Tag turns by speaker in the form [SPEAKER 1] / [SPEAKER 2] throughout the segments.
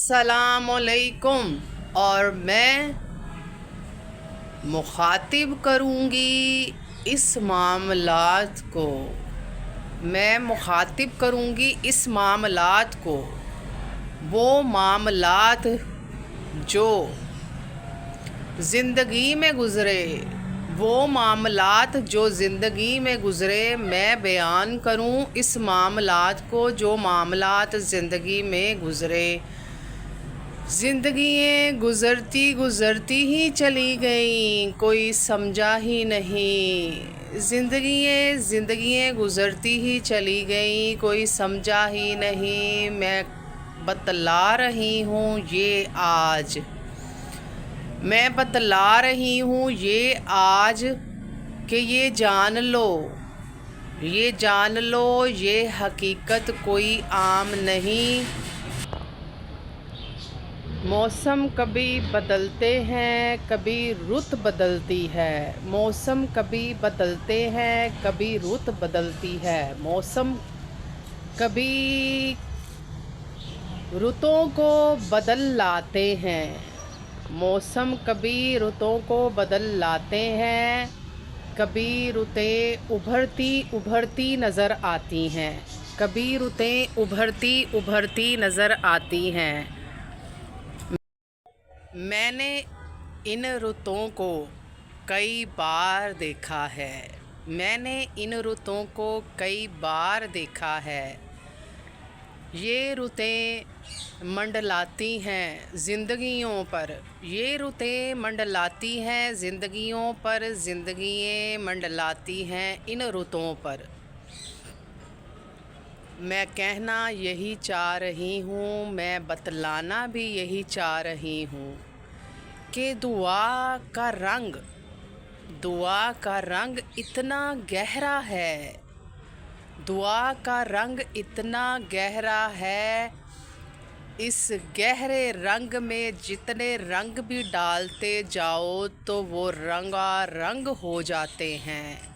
[SPEAKER 1] अस्सलामुअलैकुम। और मैं मुखातिब करूँगी इस मामलात को इस मामलात को, वो मामलात जो ज़िंदगी में गुज़रे मैं बयान करूं इस मामलात को, जो मामलात ज़िंदगी में गुज़रे। ज़िंदगियाँ गुज़रती ही चली गईं, कोई समझा ही नहीं। ज़िंदगियाँ गुज़रती ही चली गईं, कोई समझा ही नहीं। मैं बतला रही हूँ ये आज कि ये जान लो ये हकीकत कोई आम नहीं। मौसम कभी बदलते हैं, कभी रुत बदलती है। मौसम कभी रुतों को बदल लाते हैं। कभी रुतें उभरती नज़र आती हैं। मैंने इन रुतों को कई बार देखा है। ये रुतें मंडलाती हैं ज़िंदगियों पर, ज़िंदगियाँ मंडलाती हैं इन रुतों पर। मैं कहना यही चाह रही हूँ, मैं बतलाना भी यही चाह रही हूँ कि दुआ का रंग इतना गहरा है। इस गहरे रंग में जितने रंग भी डालते जाओ तो वो रंगारंग हो जाते हैं।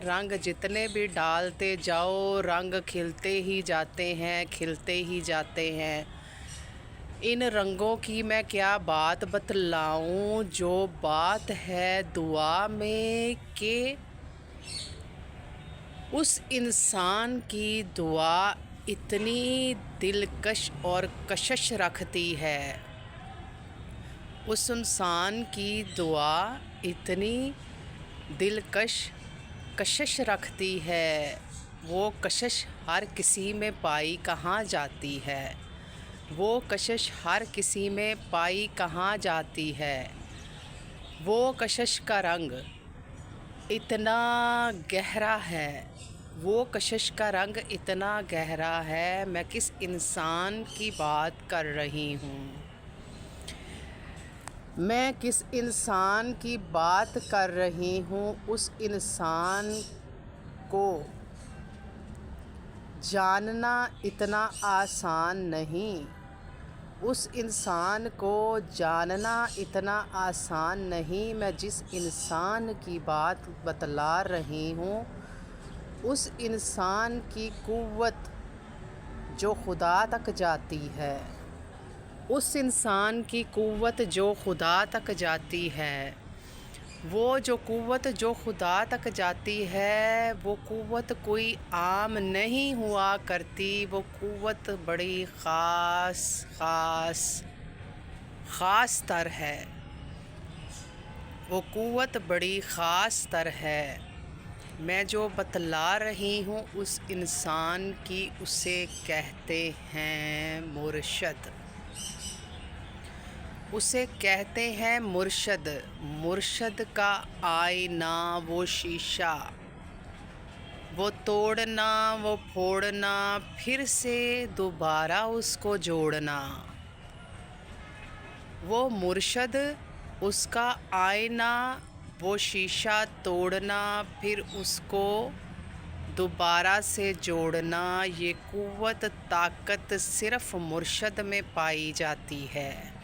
[SPEAKER 1] रंग जितने भी डालते जाओ, रंग खिलते ही जाते हैं। इन रंगों की मैं क्या बात बतलाऊं, जो बात है दुआ में, कि उस इंसान की दुआ इतनी दिलकश और कशिश रखती है। वो कशिश हर किसी में पाई कहाँ जाती है। वो कशिश का रंग इतना गहरा है। मैं किस इंसान की बात कर रही हूँ? उस इंसान को जानना इतना आसान नहीं। मैं जिस इंसान की बात बतला रही हूँ, उस इंसान की कुव्वत जो खुदा तक जाती है, वो जो कुव्वत जो खुदा तक जाती है, वो कुव्वत कोई आम नहीं हुआ करती। वो कुव्वत बड़ी ख़ास तर है। मैं जो बतला रही हूँ उस इंसान की, उसे कहते हैं मुर्शद। मुर्शद का आईना, वो शीशा, वो तोड़ना, वो फोड़ना, फिर से दोबारा उसको जोड़ना। वो मुर्शद, उसका आईना, वो शीशा तोड़ना, फिर उसको दोबारा से जोड़ना। ये कुव्वत ताकत सिर्फ़ मुर्शद में पाई जाती है।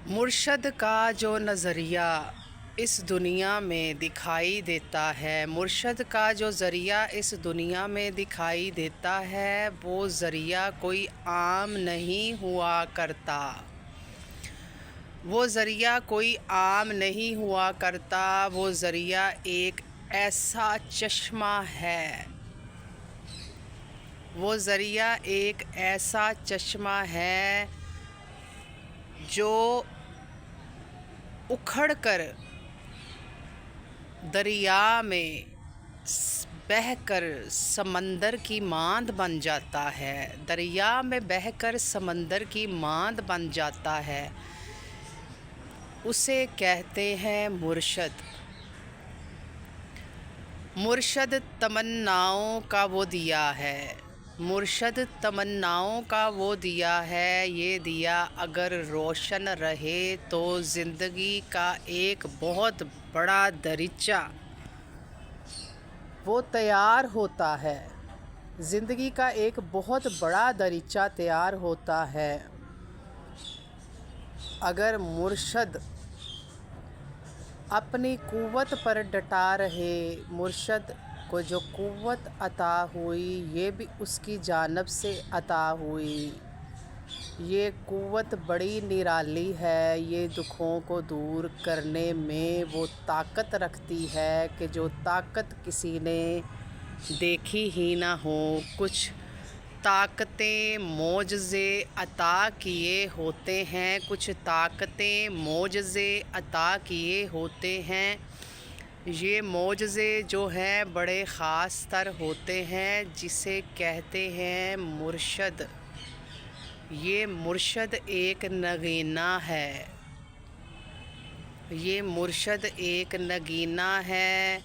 [SPEAKER 1] मुर्शद का जो नज़रिया इस दुनिया में दिखाई देता है। मुर्शद का जो ज़रिया इस दुनिया में दिखाई देता है, वो ज़रिया कोई आम नहीं हुआ करता। वो ज़रिया कोई आम नहीं हुआ करता। वो ज़रिया एक ऐसा चश्मा है। वो ज़रिया एक ऐसा चश्मा है जो उखड़कर दरिया में बहकर समंदर की मांद बन जाता है। दरिया में बहकर समंदर की मांद बन जाता है। उसे कहते हैं मुर्शद। मुर्शद तमन्नाओं का वो दिया है। मुर्शद तमन्नाओं का वो दिया है। ये दिया अगर रोशन रहे तो ज़िंदगी का एक बहुत बड़ा दरीचा वो तैयार होता है। ज़िंदगी का एक बहुत बड़ा दरीचा तैयार होता है। अगर मुर्शद अपनी क़ुव्वत पर डटा रहे, मुर्शद को जो क़ुव्वत अता हुई ये भी उसकी जानिब से अता हुई। ये क़ुव्वत बड़ी निराली है। ये दुखों को दूर करने में वो ताकत रखती है कि जो ताकत किसी ने देखी ही ना हो। कुछ ताकतें मोजज़े अता किए होते हैं। कुछ ताकतें मोजज़े अता किए होते हैं। ये मोजज़े जो हैं बड़े ख़ास तर होते हैं, जिसे कहते हैं मुर्शद। ये मुर्शद एक नगीना है। ये मुर्शद एक नगीना है।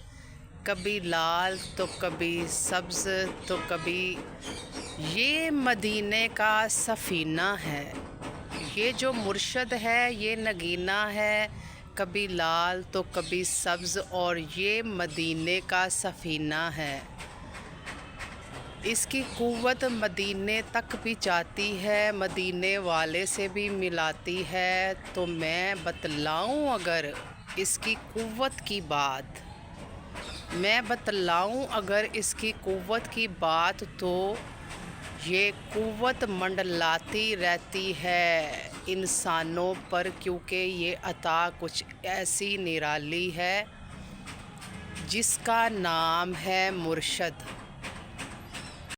[SPEAKER 1] कभी लाल तो कभी सब्ज़ तो कभी ये मदीने का सफ़ीना है। ये जो मुर्शद है ये नगीना है। कभी लाल तो कभी सब्ज़ और ये मदीने का सफ़ीना है। इसकी क़ुव्वत मदीने तक भी जाती है, मदीने वाले से भी मिलाती है। तो मैं बतलाऊं अगर इसकी क़ुव्वत की बात, मैं बतलाऊं अगर इसकी क़ुव्वत की बात, तो ये क़ुव्वत मंडलाती रहती है इंसानों पर, क्योंकि ये अता कुछ ऐसी निराली है जिसका नाम है मुर्शद।